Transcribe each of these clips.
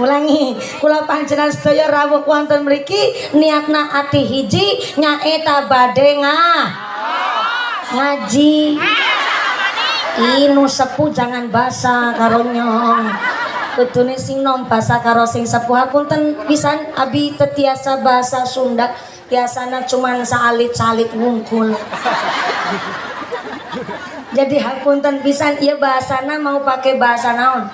Ulangi, kula panjenengan sedaya rawuh wonten mriki niatna ati hiji nyaeta badhe ngaji. Inu sepuh jangan basa karo nyong. Kudune sing nom basa karo sing sepuh. Hapunten pisan abi tetiasa bahasa Sunda. Biasana cuman salit-salit ngungkul. Jadi hapunten pisan ieu bahasana mau pakai bahasa naon?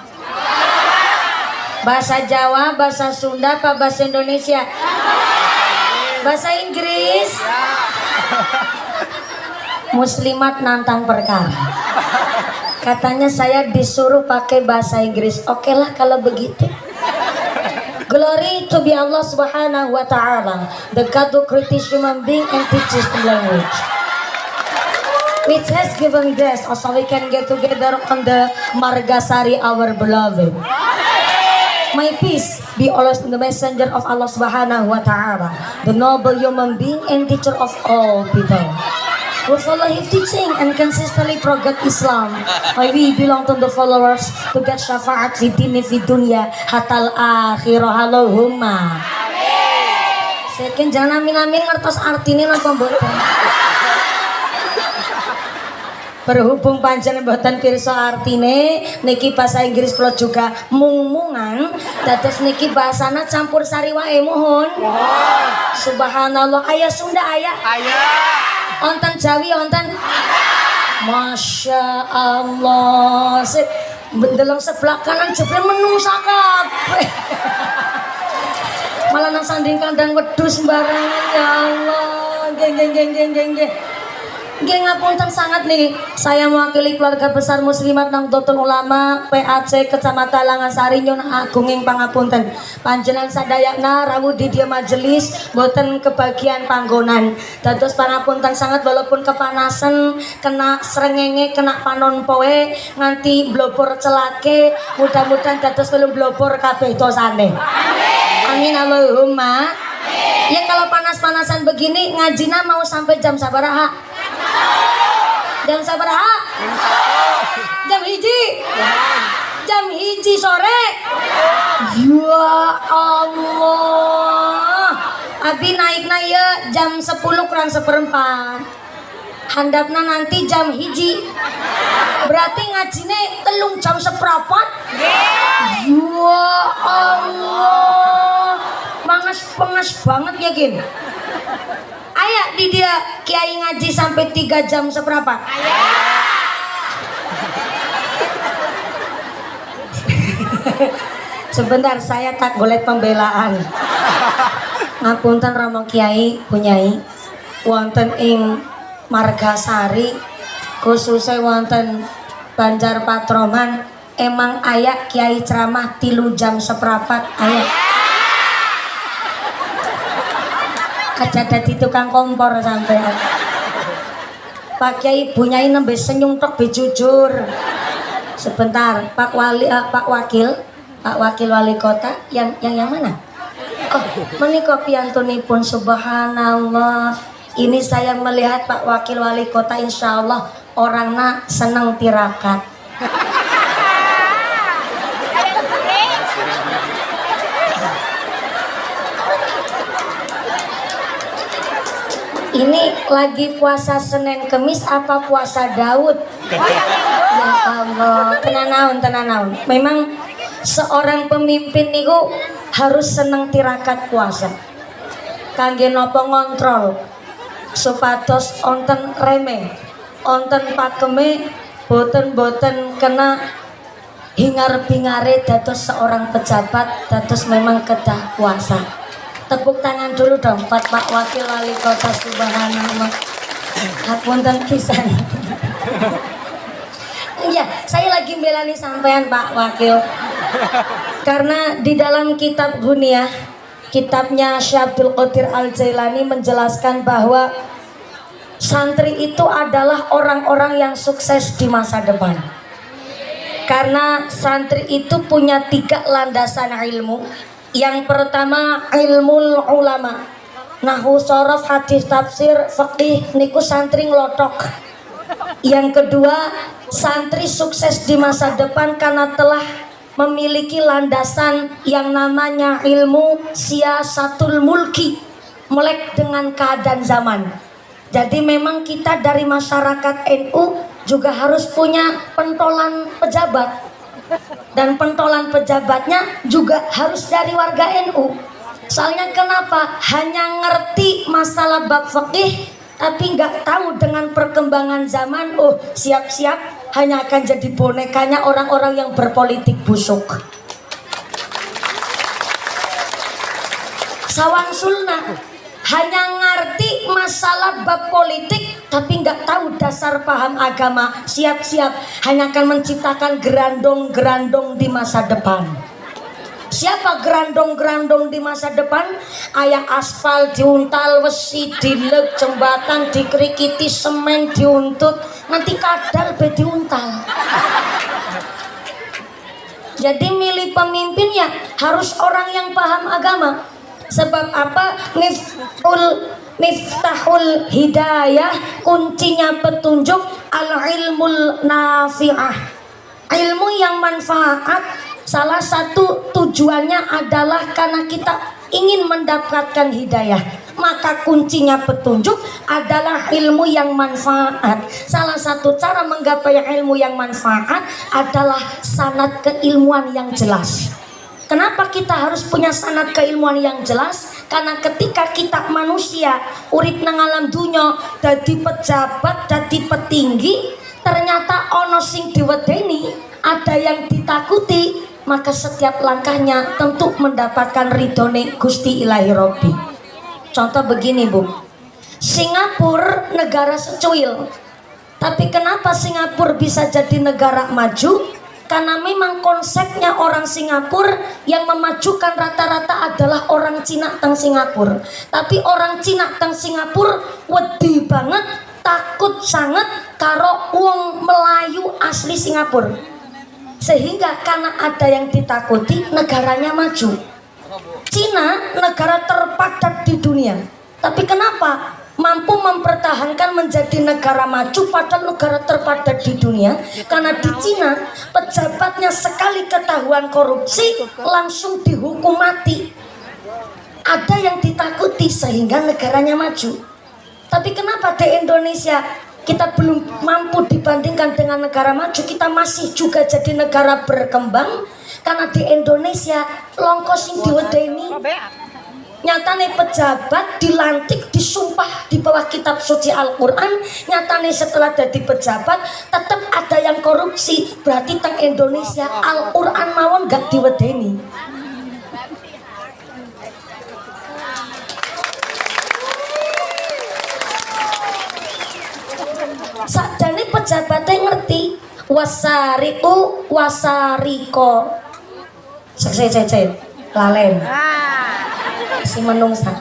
Bahasa Jawa, bahasa Sunda, apa bahasa Indonesia? Bahasa Inggris. Muslimat nantang perkara. Katanya saya disuruh pakai bahasa Inggris. Oke lah kalau begitu. Glory to be Allah Subhanahu wa Ta'ala, the God who created human being and teaches the language, which has given this, also we can get together on the Margasari, our beloved. My peace be always in the messenger of Allah Subhanahu wa Ta'ala, the noble human being and teacher of all people, who follow his teaching and consistently progress Islam. Why we belong to the followers to get syafaat fi dini fi dunya hatal akhirah. Allahumma amin. Sekian jangan amin-amin ngertos artinya napa mboten. Berhubung panjenengan mboten pirsa artine niki bahasa Inggris kula juga mung-mungan dados niki bahasana campur sari wae mohon. Subhanallah. Aya Sunda aya? Aya. Onten Jawi onten? Masya Allah. Bendeleng sebelah kanan jebule menungsa kabeh. Malah nang sanding kandang wedhus sembarangan ya Allah. Geng. Nggih ngapunten sangat nih, saya mewakili keluarga besar Muslimat Nahdlatul Ulama PAC Kecamatan Langasari nyun agunging pangapunten. Panjenengan sadayana rawuh di dia majelis boten kebagian panggonan. Dados pangapunten sangat walaupun kepanasan, kena srengenge, kena panon poe nganti blobor celake, mudah-mudahan dados belum blobor kabeh dosane. Amin Allahumma. Ya kalau panas-panasan begini ngajina mau sampai jam sabaraha? Jam sabaraha? Jam hiji? Jam hiji sore? Ya Allah. Abi naik ya jam 10 kurang seperempat. Handapna nanti jam hiji. Berarti ngajine telung jam seperapat? Ya Allah. Pengas banget ya Gin. Aya di dia kiai ngaji sampai 3 jam seberapa? Aya. Sebentar saya tak boleh pembelaan. Ngapunten Romo Kiai punyai wonten ing Margasari khususnya wonten Banjar Patroman emang aya kiai ceramah 3 jam seperapat aya. Kaca dadi tukang kompor sampean. Pak Kiai bunyai nembe senyum tok be jujur. Sebentar, Pak Wakil Wali Kota yang mana? Oh, menika piyantunipun subhanallah. Ini saya melihat Pak Wakil Wali Kota insyaallah orangna seneng tirakat. Ini lagi puasa Senin Kemis apa puasa Daud? Ya Allah, tenan naon. Memang seorang pemimpin niku harus seneng tirakat puasa. Kangge nopo ngontrol supados onten remeh, onten pakeme boten kena hingar-bingare dados seorang pejabat, dados memang kedah puasa. Tepuk tangan dulu dong buat Pak Wakil Wali Kota subhanallah. Hapunten pisan. Iya, saya lagi belani sampean Pak Wakil. Karena di dalam kitab Guniyah, kitabnya Syekh Abdul Qadir Al-Jailani menjelaskan bahwa santri itu adalah orang-orang yang sukses di masa depan. Karena santri itu punya 3 landasan ilmu. Yang pertama ilmu ulama, nahwu sorof, hadis, tafsir, fikih niku santri nglotok. Yang kedua santri sukses di masa depan karena telah memiliki landasan yang namanya ilmu siasatul mulki, melek dengan keadaan zaman. Jadi memang kita dari masyarakat NU juga harus punya pentolan pejabat, dan pentolan pejabatnya juga harus dari warga NU. Soalnya kenapa? Hanya ngerti masalah bab fikih tapi nggak tahu dengan perkembangan zaman, oh siap-siap hanya akan jadi bonekanya orang-orang yang berpolitik busuk. Sawan sulna hanya ngerti masalah bab politik tapi nggak tahu dasar paham agama, siap-siap hanya akan menciptakan gerandong-gerandong di masa depan. Siapa gerandong-gerandong di masa depan? Ayah aspal diuntal, wesi dilek, jembatan dikerikiti, semen diuntut, nanti kadal be diuntal. Jadi milih pemimpin ya harus orang yang paham agama. Sebab apa? Miftahul hidayah, kuncinya petunjuk, al ilmul nafi'ah, ilmu yang manfaat. Salah satu tujuannya adalah karena kita ingin mendapatkan hidayah, maka kuncinya petunjuk adalah ilmu yang manfaat. Salah satu cara menggapai ilmu yang manfaat adalah sanad keilmuan yang jelas. Kenapa kita harus punya sanad keilmuan yang jelas? Karena ketika kita manusia urip nang alam dunya dadi pejabat, dadi petinggi, ternyata ono sing diwedeni, ada yang ditakuti, maka setiap langkahnya tentu mendapatkan ridhone Gusti Ilahi Robbi. Contoh begini Bu, Singapura negara secuil, tapi kenapa Singapura bisa jadi negara maju? Karena memang konsepnya orang Singapura yang memajukan rata-rata adalah orang Cina teng Singapura. Tapi orang Cina teng Singapura wedi banget, takut sangat karo wong Melayu asli Singapura. Sehingga karena ada yang ditakuti, negaranya maju. Cina negara terpadat di dunia, tapi kenapa mampu mempertahankan menjadi negara maju padahal negara terpadat di dunia? Karena di Cina pejabatnya sekali ketahuan korupsi langsung dihukum mati. Ada yang ditakuti sehingga negaranya maju. Tapi kenapa di Indonesia kita belum mampu dibandingkan dengan negara maju? Kita masih juga jadi negara berkembang karena di Indonesia longkos sing diwedeni. Nyatane pejabat dilantik, disumpah di bawah kitab suci Al-Quran. Nyatane setelah jadi pejabat tetap ada yang korupsi. Berarti teng Indonesia Al-Quran mawon gak diwedeni. Sakjane pejabatnya ngerti wasariku wasariko. Cek lalen. Si menungsa.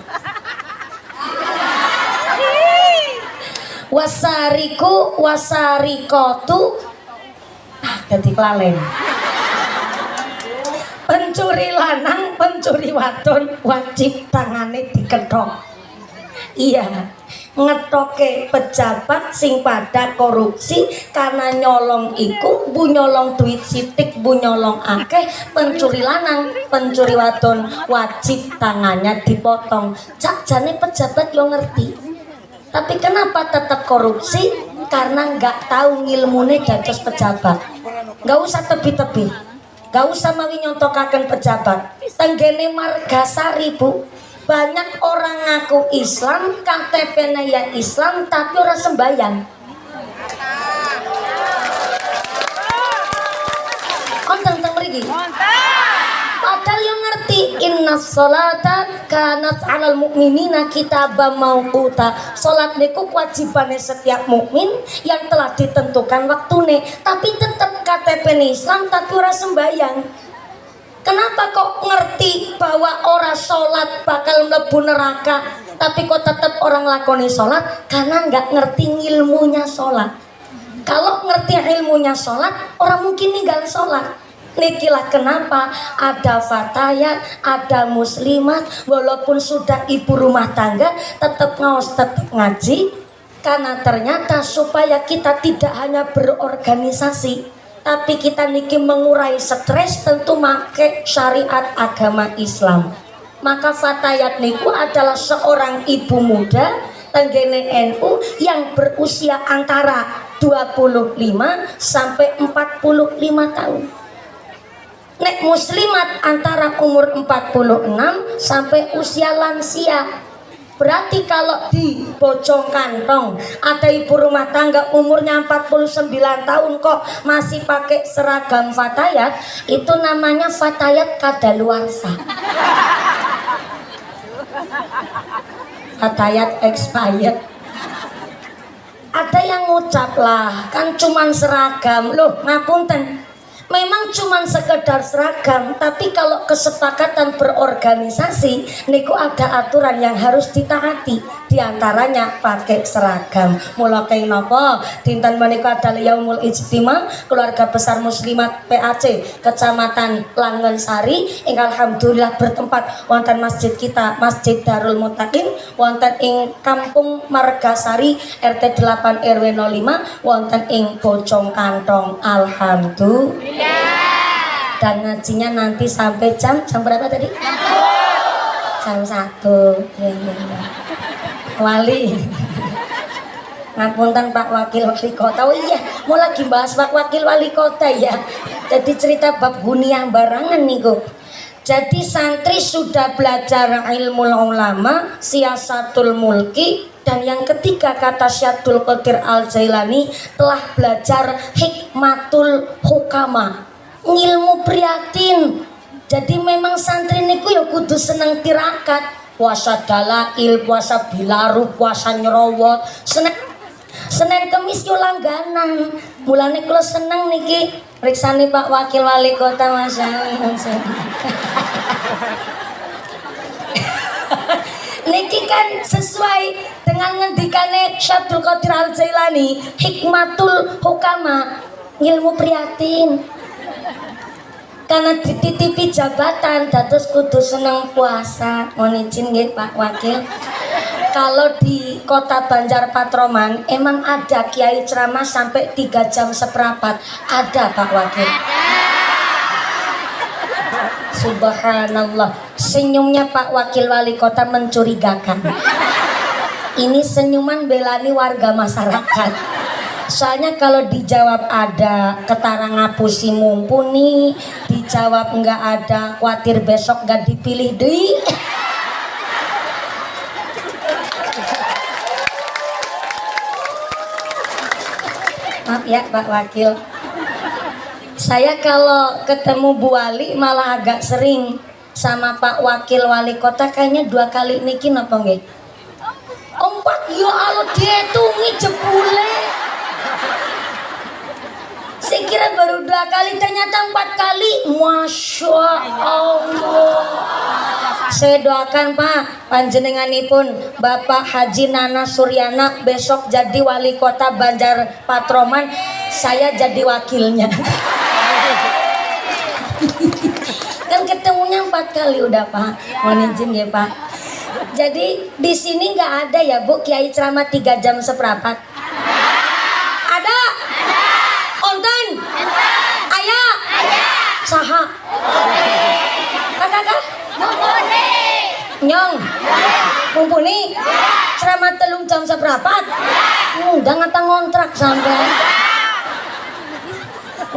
Wasariku wasarikotu. Dadi kelalen. Pencuri lanang, pencuri wadon wajib tangane diketok. Iya, ngetoke pejabat sing pada korupsi karena nyolong iku, bu nyolong duit sitik, bu nyolong akeh. Pencuri lanang, pencuri wadon wajib tangannya dipotong. Sakjane pejabat yo ngerti, tapi kenapa tetap korupsi? Karena nggak tahu ngilmune dados pejabat. Nggak usah tebi-tebi, nggak usah mawi nyontokaken pejabat. Tenggene Margasari Bu, banyak orang ngaku Islam, KTP-nya ya Islam, tapi orang sembahyang. Onteng teng mriki. Padahal yang ngerti inna sholata kanat 'alal mu'minina kitaban mauquta. Salat niku kewajibane setiap mukmin yang telah ditentukan waktune, tapi tetap KTP-nya Islam tapi orang sembahyang. Kenapa kok ngerti bahwa orang sholat bakal mlebu neraka, tapi kok tetap orang lakoni sholat? Karena nggak ngerti ilmunya sholat. Kalau ngerti ilmunya sholat, orang mungkin ninggal sholat. Nikilah kenapa ada fatayat, ada muslimat, walaupun sudah ibu rumah tangga, tetap ngaos, tetap ngaji. Karena ternyata supaya kita tidak hanya berorganisasi, tapi kita niki mengurai stres tentu make syariat agama Islam. Maka fatayat niku adalah seorang ibu muda tenggene NU yang berusia antara 25 sampai 45 tahun. Nek muslimat antara umur 46 sampai usia lansia. Berarti kalau di Bojong Kantong ada ibu rumah tangga umurnya 49 tahun kok masih pakai seragam fatayat, itu namanya fatayat kadaluarsa. Fatayat expired. Ada yang ngucap lah, kan cuman seragam. Loh, ngapunten. Memang cuman sekedar seragam, tapi kalau kesepakatan berorganisasi niku ada aturan yang harus ditaati. Di antaranya pakai seragam. Mula kaya napa dinten menika adalah Yaumul Ijtima keluarga besar muslimat PAC Kecamatan Langensari ing alhamdulillah bertempat wonten masjid kita, Masjid Darul Muttaqin wonten ing Kampung Margasari RT 8 RW 05 wonten ing Bojong Kantong. Alhamdulillah. Dan ngajinya nanti sampai jam berapa tadi? Jam 1. Ya. Wali. Ngapunten Pak Wakil Wali Kota. Oh iya, mau lagi bahas Pak Wakil Wali Kota ya. Jadi cerita bab huniah barangan niku. Jadi santri sudah belajar ilmu ulama, siasatul mulki, dan yang ketiga kata Syadul Qadir Al-Jailani telah belajar hikmatul hukama, ilmu prihatin. Jadi memang santri niku ya kudu seneng tirakat, puasa dalail, puasa bilaru, puasa nyerowot, Senin Kemis yo langganan. Mulane kula seneng niki riksani Pak Wakil Wali Kota masyaallah. Niki kan sesuai dengan ngendikane Syadul Qadir Al-Jailani, hikmatul hukama, ilmu prihatin. Karena dititipi jabatan dados kudu seneng puasa. Mohon izin nggih Pak Wakil. Kalau di kota Banjar Patroman emang ada kiai ceramah sampai 3 jam seperempat. Ada Pak Wakil. Subhanallah. Senyumnya Pak Wakil Wali Kota mencurigakan. Ini senyuman belani warga masyarakat. Soalnya kalau dijawab ada ketara ngapusi mumpuni, dijawab enggak ada khawatir besok enggak dipilih deui. Maaf ya Pak Wakil. Saya kalau ketemu Bu Wali malah agak sering, sama Pak Wakil Wali Kota kayaknya 2 kali niki napa nggih? 4 ya Allah dihitungi jebule. Saya kira baru 2 kali, ternyata 4 kali. Masya Allah. Saya doakan Pak, panjenenganipun Bapak Haji Nana Suryana besok jadi wali kota Banjar Patroman, saya jadi wakilnya. Kan ketemunya 4 kali udah Pak. Mohon izin ya Pak. Jadi di sini nggak ada ya Bu kiai ceramah 3 jam seperempat? Ada? Onten? Ayah? Saha? Kakak? Nyong? Mumpuni? Ceramah 3 jam seperempat? Udah ngata ngontrak sampai.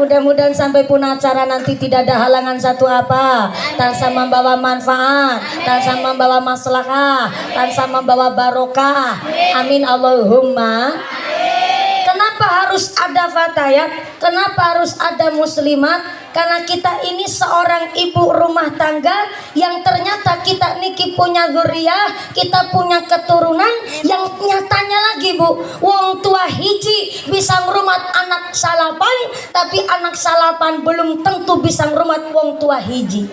Mudah-mudahan sampai pun acara nanti tidak ada halangan satu apa, tanpa membawa manfaat, tanpa membawa maslahah, tanpa membawa barokah. Amin Allahumma. Kenapa harus ada fatayat? Kenapa harus ada muslimat? Karena kita ini seorang ibu rumah tangga yang ternyata kita niki punya dzurriyyah, kita punya keturunan yang nyatanya lagi Bu, wong tua hiji bisa ngrumat anak salapan, tapi anak salapan belum tentu bisa ngrumat wong tua hiji.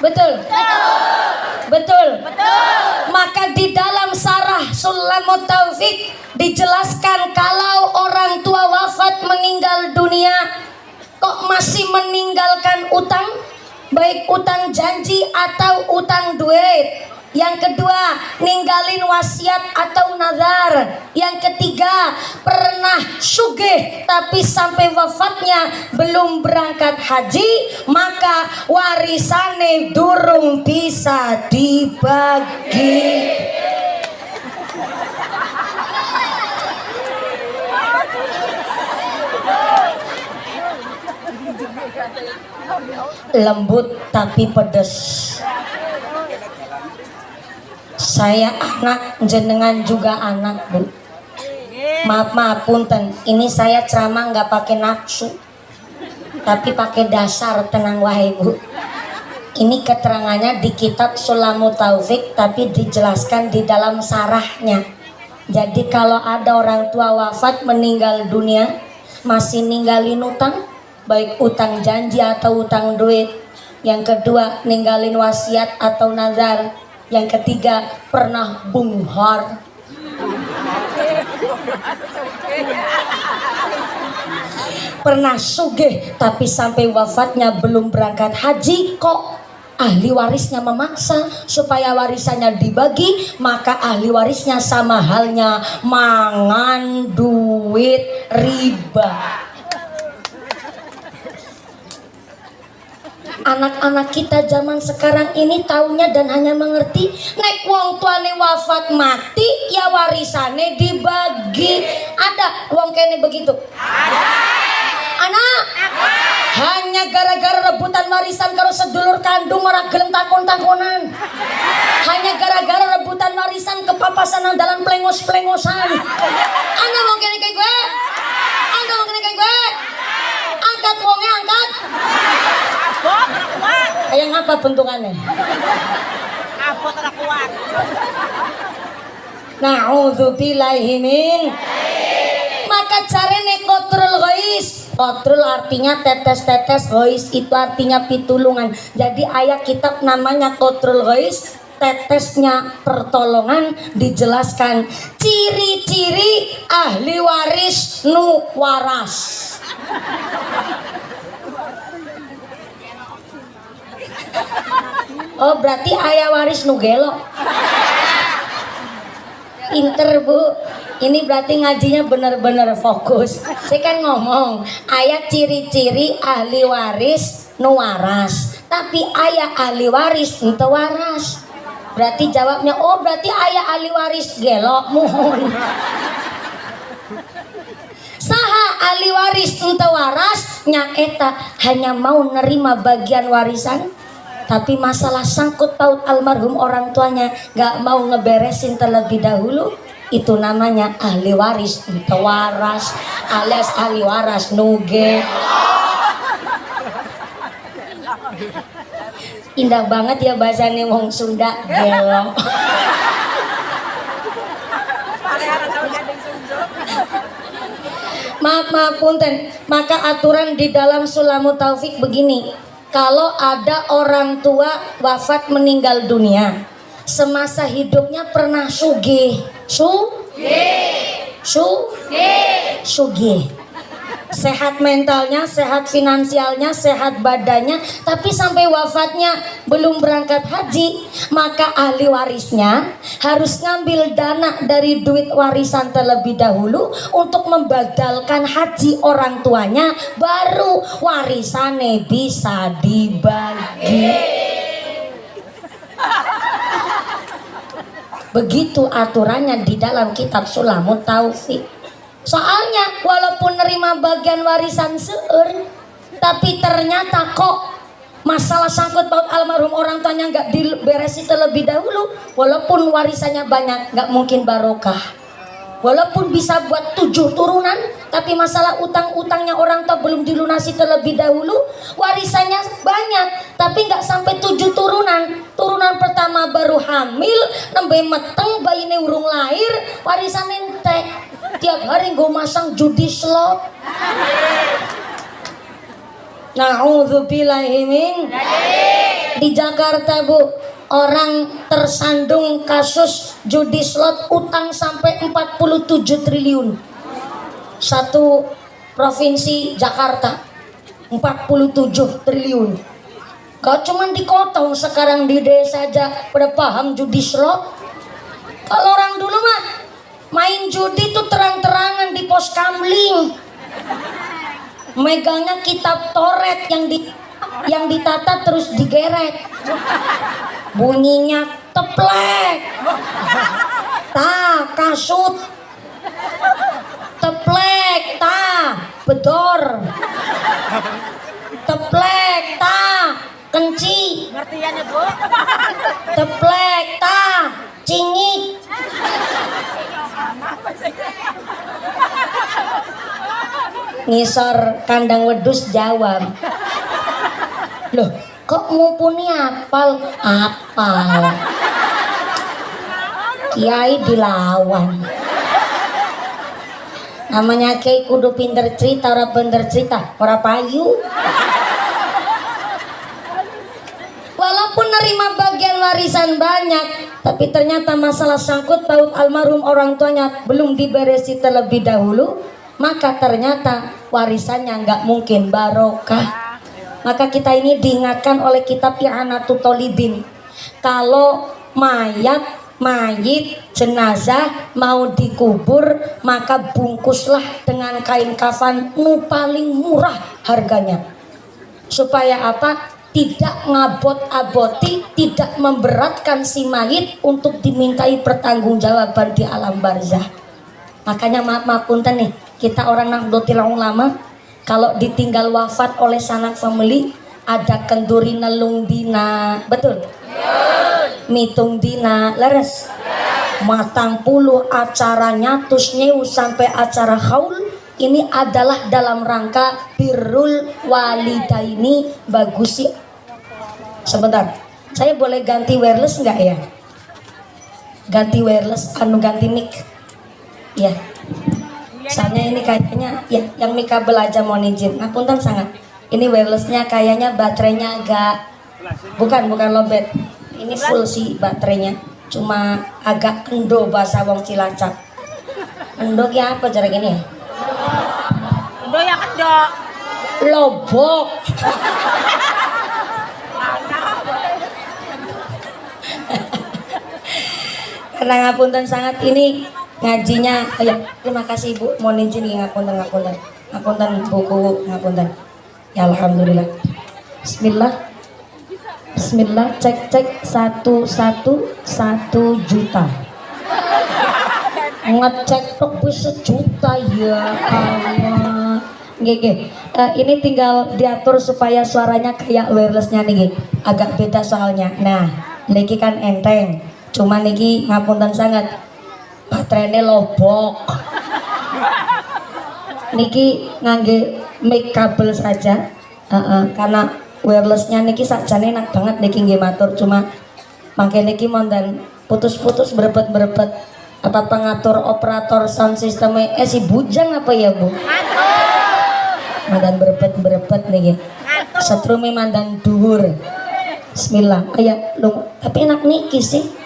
Betul? Betul. Maka di dalam Sarah Sulamut Taufik dijelaskan kalau orang tua wafat meninggal dunia kok masih meninggalkan utang, baik utang janji atau utang duit, Yang kedua, ninggalin wasiat atau nazar. Yang ketiga, pernah sugih tapi sampai wafatnya belum berangkat haji, maka warisane durung bisa dibagi. Lembut tapi pedes. Saya anak, jenengan juga anak, Bu. Maaf punten, ini saya ceramah nggak pakai nafsu, tapi pakai dasar, tenang wahai Bu. Ini keterangannya di kitab Sulamut Taufik, tapi dijelaskan di dalam sarahnya. Jadi kalau ada orang tua wafat meninggal dunia, masih ninggalin utang, baik utang janji atau utang duit. Yang kedua, ninggalin wasiat atau nazar. Yang ketiga, pernah bunghar. Pernah sugih tapi sampai wafatnya belum berangkat haji, kok ahli warisnya memaksa supaya warisannya dibagi, maka ahli warisnya sama halnya mangan duit riba. Anak-anak kita zaman sekarang ini taunya dan hanya mengerti nek wong tuane wafat mati ya warisane dibagi. Ada wong kene begitu? Ada. Anak? Hanya gara-gara rebutan warisan karo sedulur kandung ora gelem takon-takonan. Hanya gara-gara rebutan warisan kepapasan dalam plengos-plengosan. Ana wong kene kayak gue? Ana wong kene kayak gue? Angkat wongnya, angkat. Kayak ngapa bentukannya? Apa tak kuat? Na'udzubillahi min. Maka carane qatrul ghais. Qatrul artinya tetes-tetes, ghais itu artinya pitulungan. Jadi ayat kitab namanya qatrul ghais, tetesnya pertolongan. Dijelaskan ciri-ciri ahli waris nu waras. Oh berarti ayah waris nu gelo. Pinter Bu. Ini berarti ngajinya bener-bener fokus. Saya kan ngomong ayat ciri-ciri ahli waris nu waras, tapi ayah ahli waris ente waras. Berarti jawabnya oh berarti ayah ahli waris gelo. Mohon. Saha ahli waris ente waras nyaeta hanya mau nerima bagian warisan, tapi masalah sangkut paut almarhum orang tuanya gak mau ngeberesin terlebih dahulu. Itu namanya ahli waris ente waras, alias ahli waras nuge. Indah banget ya bahasanya wong Sunda, gelo. Maaf punten. Maka aturan di dalam Sulamut Taufik begini. Kalau ada orang tua wafat meninggal dunia, semasa hidupnya pernah sugih. Sugih. Sehat mentalnya, sehat finansialnya, sehat badannya, tapi sampai wafatnya belum berangkat haji, maka ahli warisnya harus ngambil dana dari duit warisan terlebih dahulu untuk membadalkan haji orang tuanya, baru warisannya bisa dibagi. Begitu aturannya di dalam kitab Sulamut Taufik. Soalnya walaupun nerima bagian warisan seueur, tapi ternyata kok masalah sangkut paut almarhum orang tuanya nggak diberesi terlebih dahulu. Walaupun warisannya banyak, nggak mungkin barokah. Walaupun bisa buat 7 turunan, tapi masalah utang-utangnya orang tua belum dilunasi terlebih dahulu. Warisannya banyak, tapi nggak sampai 7 turunan. Turunan pertama baru hamil, nembe meteng, bayine urung lahir, warisan entek. Tiap hari gue masang judi slot. Na'udzubillahi min. Di Jakarta Bu, orang tersandung kasus judi slot, utang sampai 47 triliun. Satu provinsi Jakarta 47 triliun. Gak cuman di kota, sekarang di desa aja pada paham judi slot. Kalau orang dulu mah main judi tuh terang-terangan di pos kamling. Megangnya kitab Toret yang ditata terus digeret. Bunyinya teplek. Ta kasut. Teplek ta bedor. Teplek ta kenci. Ngertian ya Bu? Teplek ta cingik. Ngisor kandang wedus jawab. Loh, kok mumpuni apal? Apal. Kiai dilawan. Namanya kiai kudu pinter cerita, ora bener cerita, ora payu. Walaupun nerima bagian warisan banyak, tapi ternyata masalah sangkut paut almarhum orang tuanya belum diberesi terlebih dahulu, maka ternyata warisannya nggak mungkin barokah. Maka kita ini diingatkan oleh kitab I'anatul Thalibin, kalau mayit jenazah mau dikubur, maka bungkuslah dengan kain kafan nu paling murah harganya. Supaya apa? Tidak ngabot-aboti, tidak memberatkan si mayit untuk dimintai pertanggungjawaban di alam barzah. Makanya maaf punten nih, kita orang Nahdlatul Ulama kalau ditinggal wafat oleh sanak famili, ada kenduri nelung dina, betul? Mitung dina, leres? Matang puluh acaranya tusnyew sampai acara haul. Ini adalah dalam rangka birrul walidaini, bagusi. Sebentar, saya boleh ganti wireless nggak ya? Ganti wireless, ganti mic. Ya. Soalnya ini kayaknya ya, yang mic kabel aja mohon izin. Ngapunten sangat. Ini wirelessnya kayaknya baterainya agak bukan lowbat. Ini full sih baterainya. Cuma agak endo bahasa wong Cilacap. Endo ki apa cara gini ya? Endo ya kedok. Lobok. Karena ngapunten sangat ini ngajinya, ya terima kasih Bu, mohon izin ngapunten buku ngapunten. Ya alhamdulillah. Bismillah cek 1 juta. Ngecek kok bisa juta ya Allah. Nggih. Ini tinggal diatur supaya suaranya kayak wirelessnya nih, agak beda soalnya. Nah, niki kan enteng. Cuma niki ngapunten sangat baterainya lobok. Niki ngangge mic kabel saja. Karena wirelessnya niki sakjane enak banget niki nggih matur, cuma mangke niki mondan putus-putus berebet apa pengatur operator sound sistemnya si bujang apa ya Bu? Mandan berebet niki. Setrume mandan dhuwur. Bismillah. Tapi enak niki sih.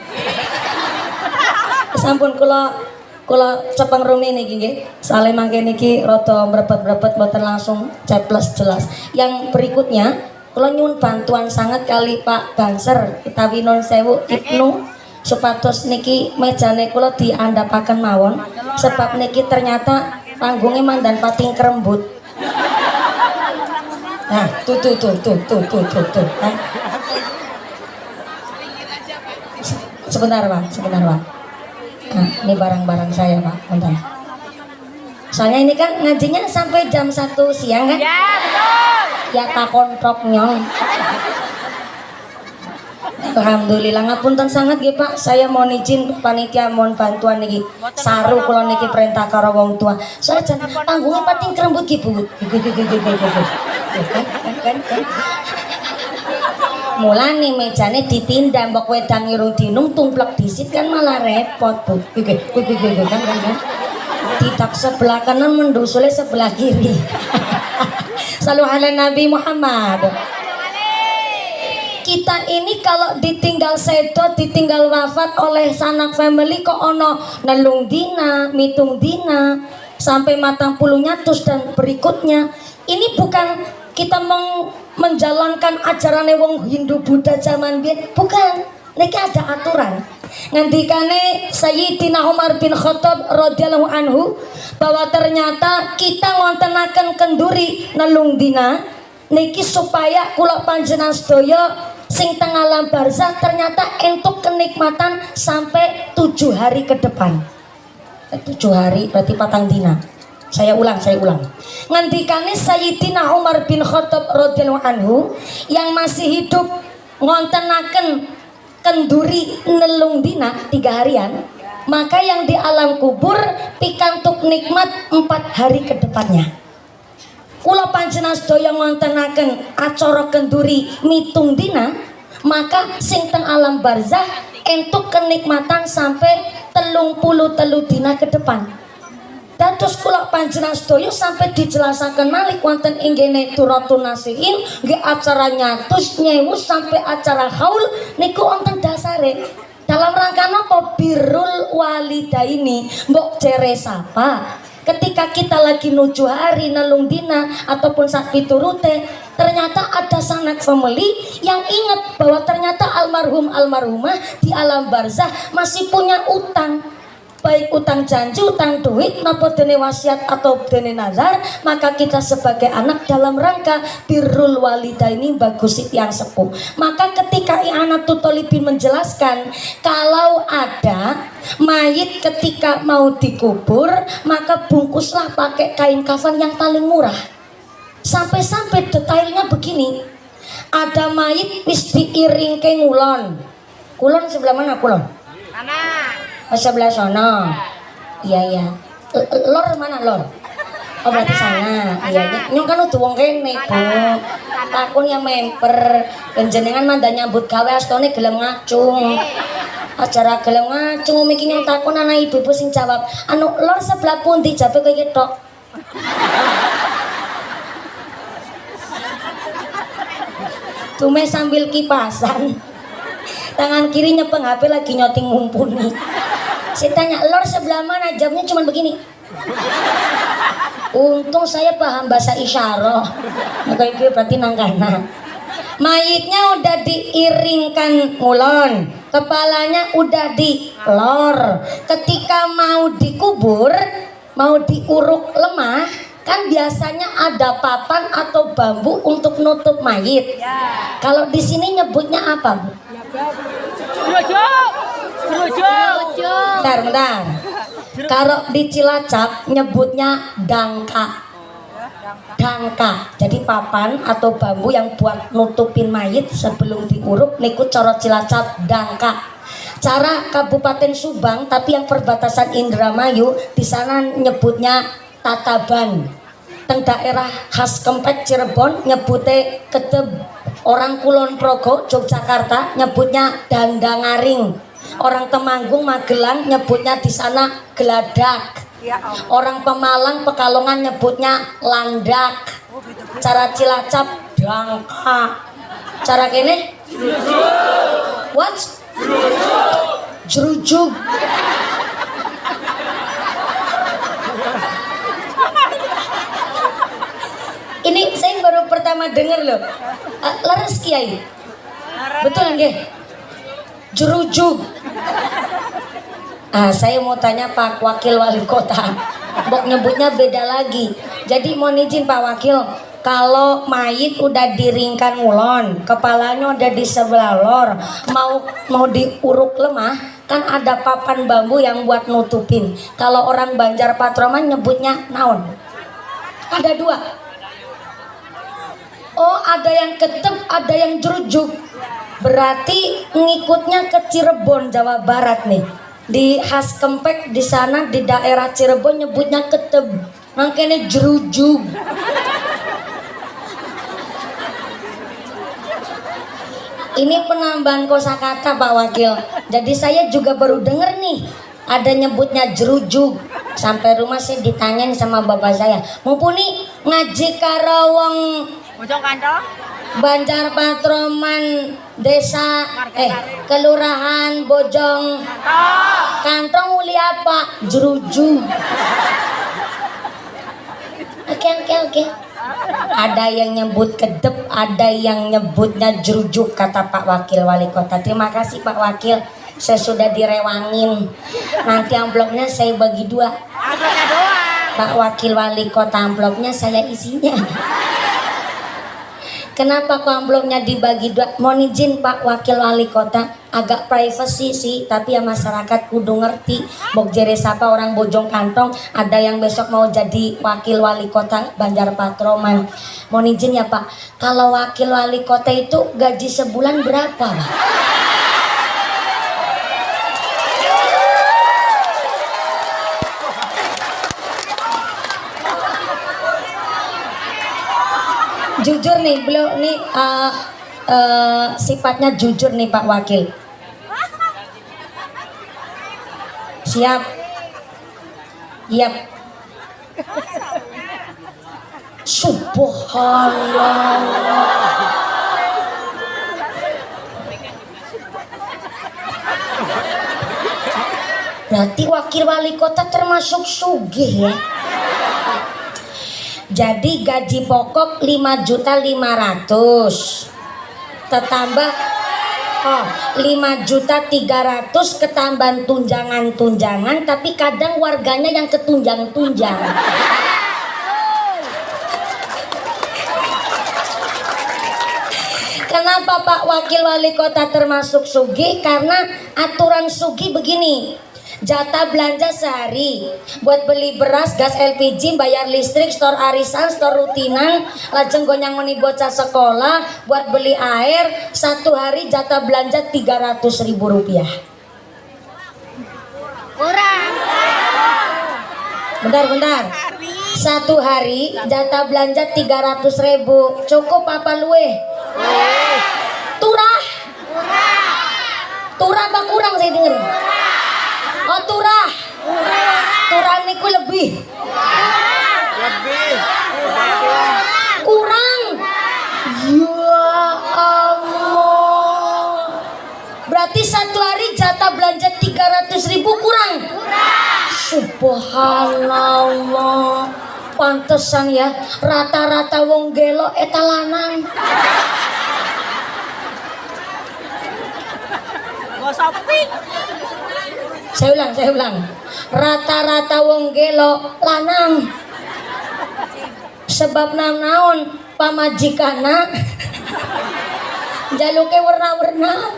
Sampun kula cepeng rumi niki nggih. Soale mangke niki rada mrebet-mrebet mboten langsung ceples jelas. Yang berikutnya kula nyuwun bantuan sangat kali Pak Banser utawi Nun Sewu Ibnu supados niki mejane kula diandhapaken mawon sebab niki ternyata panggungnya mandan pating kerembut. Nah, tuh. Kan? Sebentar Pak. Nah, ini barang-barang saya Pak, bentar. Soalnya ini kan ngajinya sampai jam 1 siang kan? Ya betul. Ya tak kontrok nyong. Alhamdulillah ngapunten sangat nggih Pak. Saya mohon izin panitia mohon bantuan niki. Saru kula niki perintah karo wong tua. Soalnya jan panggungnya pating kerembut ki Bu. Kan. Mulane mejane ditindam mbok wedang irung dinung tumplek disit kan malah repot Bu. Kan. Tidak sebelah kanan mendusule sebelah kiri. Salu ala Nabi Muhammad. Kita ini kalau ditinggal sedo, ditinggal wafat oleh sanak family kok ono nelung dina, mitung dina sampai matang puluh nyatus dan berikutnya. Ini bukan kita menjalankan ajaran wong Hindu Buddha zaman biyen, bukan. Niki ada aturan. Ngendikane Sayyidina Umar bin Khattab radhiyallahu anhu bahwa ternyata kita ngontenaken kenduri nelung dina niki supaya kula panjenengan sedaya sing teng alam barzah ternyata entuk kenikmatan sampai 7 hari ke depan. 7 hari berarti patang dina. Saya ulang. Ngendikane Sayyidina Umar bin Khattab radhiyallahu anhu yang masih hidup ngontenaken kenduri nelung dina 3 harian, maka yang di alam kubur pikantuk nikmat 4 hari ke depannya. Kula panjenengan sedaya ngontenaken acara kenduri mitung dina, maka sing teng alam barzah entuk kenikmatan sampai 33 dina ke depan. Dados kula panjenengan sedaya sampai dijelasaken malih wonten inggene Turatun Nasihin nggih acara nyatus nyewu sampai acara haul niku wonten dasare. Dalam rangka napa? Birrul walidaini. Mbok jere sapa? Ketika kita lagi nuju hari nelung dina ataupun sak piturute, ternyata ada sanak family yang ingat bahwa ternyata almarhum almarhumah di alam barzah masih punya utang, baik utang janji, utang duit, napa dene wasiat atau dene nazar. Maka kita sebagai anak dalam rangka birrul walidaini bagusi yang sepuh. Maka ketika I'anatul Thalibin menjelaskan kalau ada mayit ketika mau dikubur, maka bungkuslah pakai kain kafan yang paling murah. Sampai-sampai detailnya begini, ada mayit wis diiring ke ngulon. Kulon sebelah mana kulon? Sebelah sana. Iya. Lor mana lor? Oh berarti sana. Iya. Nyong kan udah wong kene, Bu. Takun ya memper. Penjenengan manda nyambut gawe astone gelem ngacung. Acara gelem ngacung miki nyong takun anak ibu-ibu sing jawab. Anu lor sebelah pundi jabe kowe iki tok. Tume sambil kipasan. Tangan kiri nyepeng HP lagi nyoting mumpuni. Saya tanya, lor sebelah mana? Jamnya cuma begini. Untung saya paham bahasa isyarat. Maka itu berarti nangkana. Mayitnya udah diiringkan ngulon, kepalanya udah di lor. Ketika mau dikubur, mau diuruk lemah, kan biasanya ada papan atau bambu untuk nutup mayit. Kalau di sini nyebutnya apa, Bu? Bentar. Kalau di Cilacap nyebutnya dangka. Jadi papan atau bambu yang buat nutupin mayit sebelum diuruk niku cara Cilacap dangka. Cara Kabupaten Subang tapi yang perbatasan Indramayu di sana nyebutnya tataban. Teng daerah khas Kempek Cirebon nyebute keteb. Orang Kulon Progo Yogyakarta nyebutnya dandangaring. Orang Temanggung Magelang nyebutnya di sana geladak. Orang Pemalang Pekalongan nyebutnya landak. Cara Cilacap dangka. Cara kene? What? Jerujug. Ini saya baru pertama dengar loh. Laras Kiai. Betul nggih? Jerujug. Saya mau tanya Pak Wakil Wali Kota. Bok nyebutnya beda lagi. Jadi mohon izin Pak Wakil, kalau mayit udah diringkan ngulon, kepalanya udah di sebelah lor, mau diuruk lemah, kan ada papan bambu yang buat nutupin. Kalau orang Banjar Patroman nyebutnya naon? Ada 2. Oh, ada yang ketep, ada yang jerujuk. Berarti ngikutnya ke Cirebon, Jawa Barat nih. Di khas Kempek di sana di daerah Cirebon nyebutnya ketep. Makanya jerujuk. Ini penambahan kosakata Pak Wakil. Jadi saya juga baru denger nih ada nyebutnya jerujuk. Sampai rumah saya ditanyain sama bapak saya, mumpuni ngaji karawang Bojong Kantong. Banjar Patroman desa kelurahan Bojong Kantong uli apa? Jeruju. Oke. Ada yang nyebut kedep, ada yang nyebutnya jerujuk kata Pak Wakil Wali Kota. Terima kasih Pak Wakil, saya sudah direwangin. Nanti amplopnya saya bagi 2. Amplopnya doang. Pak Wakil Wali Kota, amplopnya saya isinya. Kenapa kok amplopnya dibagi 2? Mohon izin Pak Wakil Wali Kota, agak privacy sih, tapi ya masyarakat kudu ngerti. Bok jere sapa orang bojong kantong, ada yang besok mau jadi Wakil Wali Kota Banjar Patroman. Mohon izin ya Pak, kalau Wakil Wali Kota itu gaji sebulan berapa Pak? Jujur nih, beliau nih sifatnya jujur nih Pak Wakil. Siap. Yap. Subhanallah. Berarti Wakil Wali Kota termasuk sugih ya. Jadi gaji pokok 5.500.000 tetambah 5.300.000 ketambahan tunjangan-tunjangan, tapi kadang warganya yang ketunjang-tunjang. Kenapa Pak Wakil Wali Kota termasuk sugih? Karena aturan sugih begini, jatah belanja sehari buat beli beras, gas LPG, bayar listrik, stor arisan, stor rutinan, lajeng gonyang meni bocah sekolah, buat beli air, satu hari jatah belanja 300.000 rupiah. Kurang. Bentar. Satu hari jatah belanja 300.000. Cukup apa luwe? Turah. Turah apa kurang saya denger? Oh turah. Turah niku lebih. Kurang. Ya Allah. Berarti satu hari jatah belanja 300.000 kurang. Subhanallah. Pantesan ya rata-rata wong gelo eta lanang. Gak sapi. Saya ulang. Rata-rata wong gelo lanang. Sebab naon pamajikana jaluke warna-warna.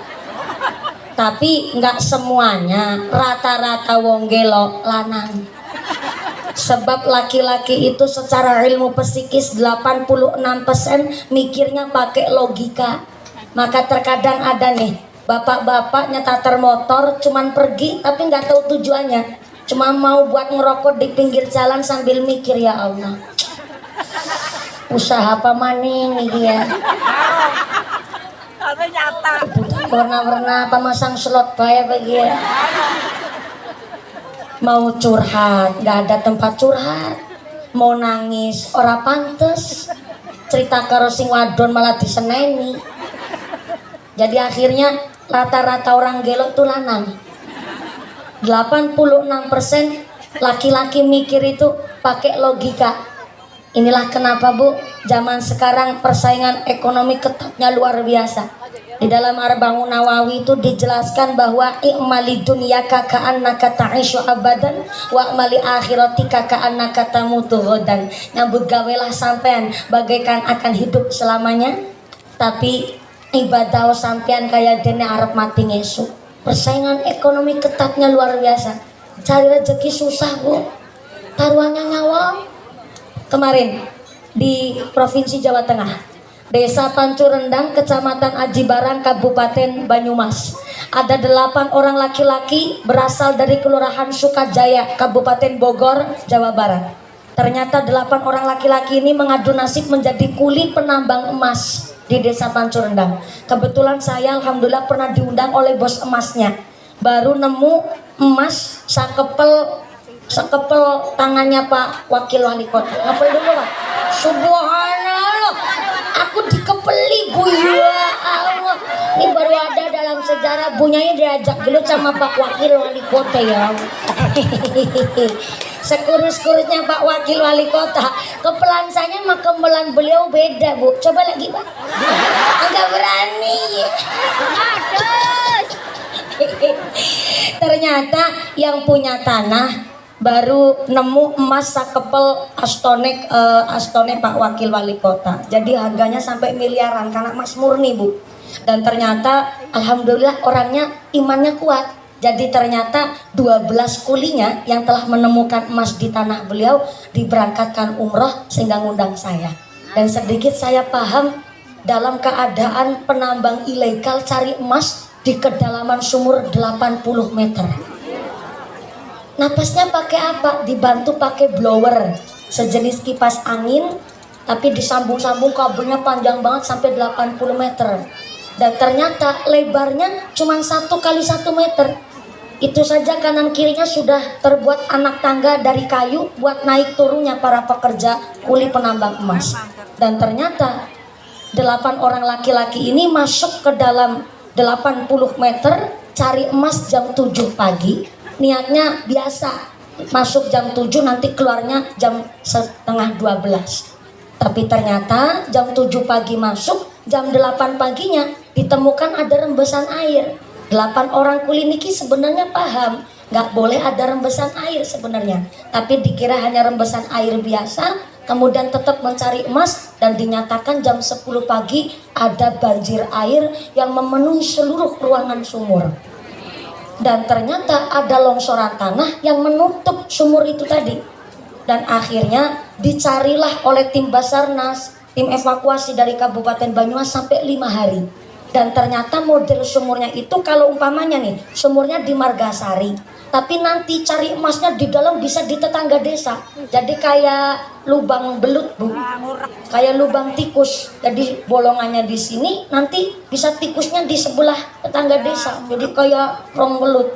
Tapi nggak semuanya, rata-rata wong gelo lanang. Sebab laki-laki itu secara ilmu psikis 86% mikirnya pakai logika. Maka terkadang ada nih bapak-bapak nyetar motor cuman pergi tapi nggak tahu tujuannya, cuma mau buat ngerokok di pinggir jalan sambil mikir, ya Allah usaha apa maning nih ya, Tapi nyata. warna-warna apa masang slot bae bagi ya. Mau curhat nggak ada tempat curhat, mau nangis ora pantes, cerita karo sing wadon malah diseneni. Jadi akhirnya rata-rata orang gelo tuh lanang. 86% laki-laki mikir itu pakai logika. Inilah kenapa Bu, zaman sekarang persaingan ekonomi ketatnya luar biasa. Di dalam Arba'un Nawawi itu dijelaskan bahwa i'mali dunyaka ka'annaka ta'ishu abadan wa i'mali akhiratika ka'annaka tamutu ghadan. Nyambut gawelah sampean bagaikan akan hidup selamanya, tapi ibadah sampean kayak dene arep mati ngesuk. Persaingan ekonomi ketatnya luar biasa. Cari rezeki susah Bu, taruhannya nyawa. Kemarin di Provinsi Jawa Tengah, Desa Pancu Rendang, Kecamatan Aji Barang, Kabupaten Banyumas, ada 8 orang laki-laki berasal dari Kelurahan Sukajaya, Kabupaten Bogor, Jawa Barat. Ternyata 8 orang laki-laki ini mengadu nasib menjadi kuli penambang emas di Desa Pancu Rendang. Kebetulan saya alhamdulillah pernah diundang oleh bos emasnya. Baru nemu emas sakepel tangannya Pak Wakil Wali Kota. Ngepel dulu Pak. Subhanallah, aku dikepeli Bu, ya Allah. Ini baru ada dalam sejarah bunyanya diajak gelut sama Pak Wakil Wali Kota ya. Sekurus-kurusnya Pak Wakil Wali Kota, kepelansanya mah kemelan beliau beda Bu. Coba lagi Pak. Enggak berani. Aduh. Ternyata yang punya tanah baru nemu emas sakepel astone Pak Wakil Wali Kota. Jadi harganya sampai miliaran karena emas murni Bu. Dan ternyata alhamdulillah orangnya imannya kuat. Jadi ternyata 12 kulinya yang telah menemukan emas di tanah beliau diberangkatkan umroh sehingga ngundang saya. Dan sedikit saya paham dalam keadaan penambang ilegal cari emas di kedalaman sumur 80 meter. Napasnya pakai apa? Dibantu pakai blower, sejenis kipas angin, tapi disambung-sambung kabelnya panjang banget sampai 80 meter. Dan ternyata lebarnya cuma 1 kali 1 meter. Itu saja kanan kirinya sudah terbuat anak tangga dari kayu buat naik turunnya para pekerja kuli penambang emas. Dan ternyata 8 orang laki-laki ini masuk ke dalam 80 meter cari emas jam 7 pagi. Niatnya biasa, masuk jam 7 nanti keluarnya jam setengah 12. Tapi ternyata jam 7 pagi masuk, jam 8 paginya ditemukan ada rembesan air. 8 orang kuli niki sebenarnya paham nggak boleh ada rembesan air sebenarnya, tapi dikira hanya rembesan air biasa. Kemudian tetap mencari emas dan dinyatakan jam 10 pagi ada banjir air yang memenuhi seluruh ruangan sumur. Dan ternyata ada longsoran tanah yang menutup sumur itu tadi. Dan akhirnya dicarilah oleh tim Basarnas, tim evakuasi dari Kabupaten Banyumas sampai 5 hari. Dan ternyata model sumurnya itu kalau umpamanya nih, sumurnya di Margasari, tapi nanti cari emasnya di dalam bisa di tetangga desa. Jadi kayak lubang belut Bu, kayak lubang tikus. Jadi bolongannya di sini, nanti bisa tikusnya di sebelah tetangga desa. Jadi kayak rong belut.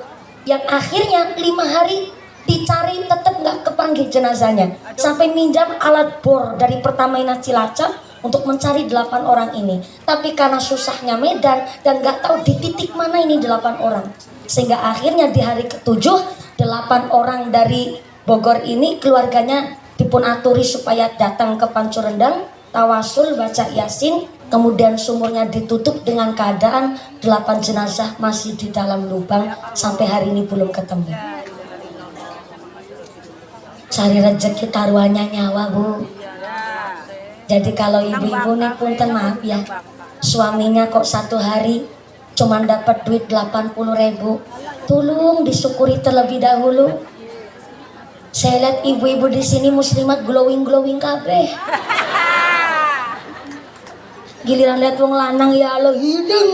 Yang akhirnya 5 hari dicari tetap nggak kepanggil jenazahnya. Sampai minjam alat bor dari Pertamina Cilacap untuk mencari 8 orang ini. Tapi karena susahnya medan dan nggak tahu di titik mana ini 8 orang, sehingga akhirnya di hari ke-7 8 orang dari Bogor ini keluarganya dipun aturi supaya datang ke Pancurendang, tawasul, baca Yasin, kemudian sumurnya ditutup dengan keadaan 8 jenazah masih di dalam lubang sampai hari ini belum ketemu. Cari rezeki taruhannya nyawa Bu. Jadi kalau ibu-ibu nih punten maaf ya, suaminya kok 1 hari cuman dapat duit 80.000, tolong disyukuri terlebih dahulu. Saya lihat ibu-ibu di sini muslimat glowing kabeh. Giliran lihat wong lanang ya Allah hidung.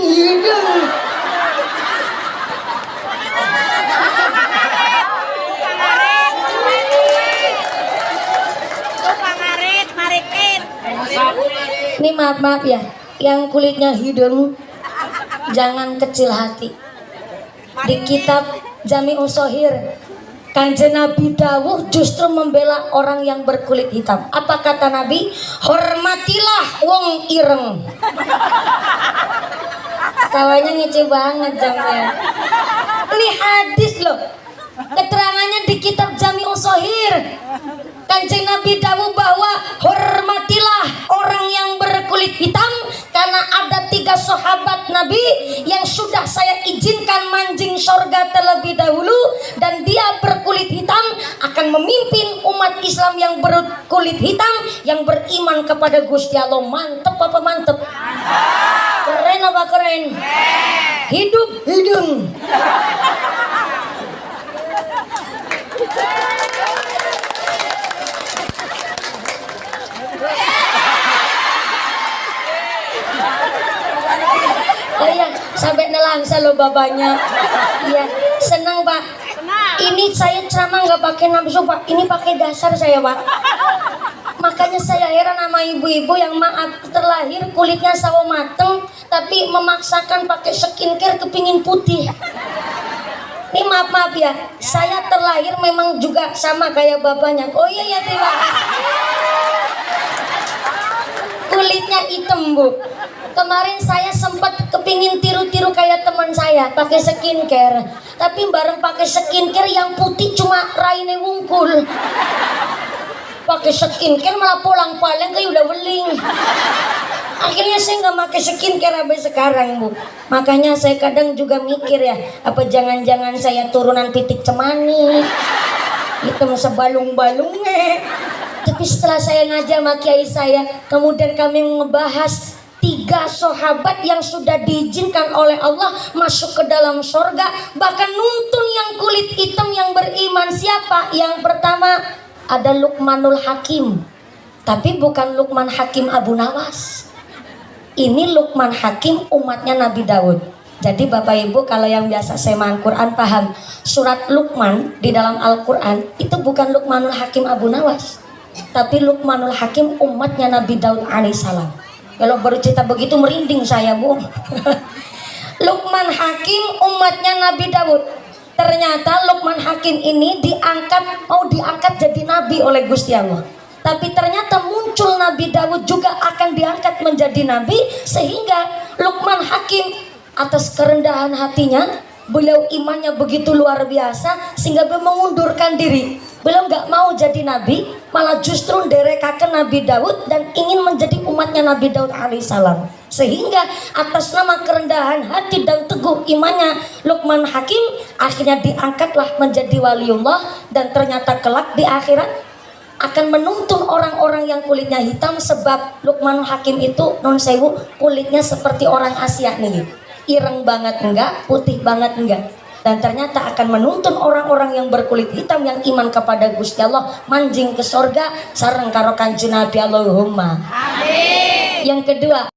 Ini maaf ya, yang kulitnya hidung jangan kecil hati. Di kitab Jami'us Shahih, Kanjeng Nabi dawuh justru membela orang yang berkulit hitam. Apa kata Nabi? Hormatilah wong ireng. Tawanya ngece banget jamnya. Ini hadis loh. Keterangannya di kitab Jami'us Shahih. Kanjeng Nabi dawuh bahwa hormatilah orang yang berkulit hitam karena ada 3 sahabat Nabi yang sudah saya izinkan manjing surga terlebih dahulu, dan dia berkulit hitam akan memimpin umat Islam yang berkulit hitam yang beriman kepada Gusti Allah. Mantep apa mantep? Keren apa keren? Hidup hidung. Oh iya, sampai nelangsa loh bapaknya. Iya, senang Pak. Ini saya ceramah nggak pakai nafsu Pak, ini pakai dasar saya Pak. Makanya saya heran sama ibu-ibu yang maaf terlahir kulitnya sawo mateng, tapi memaksakan pakai skincare kepingin putih. Ini maaf ya, saya terlahir memang juga sama kayak bapaknya. Oh iya ya, terima kasih. Kulitnya hitam Bu. Kemarin saya sempat ke kepingin tiru-tiru kayak teman saya pakai skincare, tapi bareng pakai skincare yang putih cuma raine wungkul. Pakai skincare malah pulang paling kayak udah beling. Akhirnya saya nggak pakai skincare sampai sekarang, Bu. Makanya saya kadang juga mikir ya, apa jangan-jangan saya turunan pitik cemani, hitam sebalung-balungnya. Tapi setelah saya ngajar sama kiai saya, kemudian kami ngebahas 3 sahabat yang sudah diizinkan oleh Allah masuk ke dalam surga, bahkan nuntun yang kulit hitam yang beriman. Siapa? Yang pertama ada Luqmanul Hakim, tapi bukan Luqman Hakim Abu Nawas. Ini Luqman Hakim umatnya Nabi Daud. Jadi Bapak Ibu kalau yang biasa semaan Quran paham, surat Luqman di dalam Al-Quran itu bukan Luqmanul Hakim Abu Nawas, tapi Luqmanul Hakim umatnya Nabi Daud alaihissalam. Kalau baru cerita begitu merinding saya, Bu. Luqman Hakim umatnya Nabi Daud. Ternyata Luqman Hakim ini mau diangkat jadi nabi oleh Gusti Allah. Tapi ternyata muncul Nabi Daud juga akan diangkat menjadi nabi, sehingga Luqman Hakim atas kerendahan hatinya, beliau imannya begitu luar biasa sehingga beliau mengundurkan diri. Beliau nggak mau jadi nabi, malah justru derekaken Nabi Daud dan ingin menjadi umatnya Nabi Daud alaihissalam. Sehingga atas nama kerendahan hati dan teguh imannya Luqman Hakim akhirnya diangkatlah menjadi waliullah, dan ternyata kelak di akhirat akan menuntun orang-orang yang kulitnya hitam, sebab Luqman Hakim itu non sewu kulitnya seperti orang Asia nih, ireng banget enggak, putih banget enggak, dan ternyata akan menuntun orang-orang yang berkulit hitam yang iman kepada Gusti Allah manjing ke sorga sareng karo Kanjeng Nabi Allahumma. Amin. Yang kedua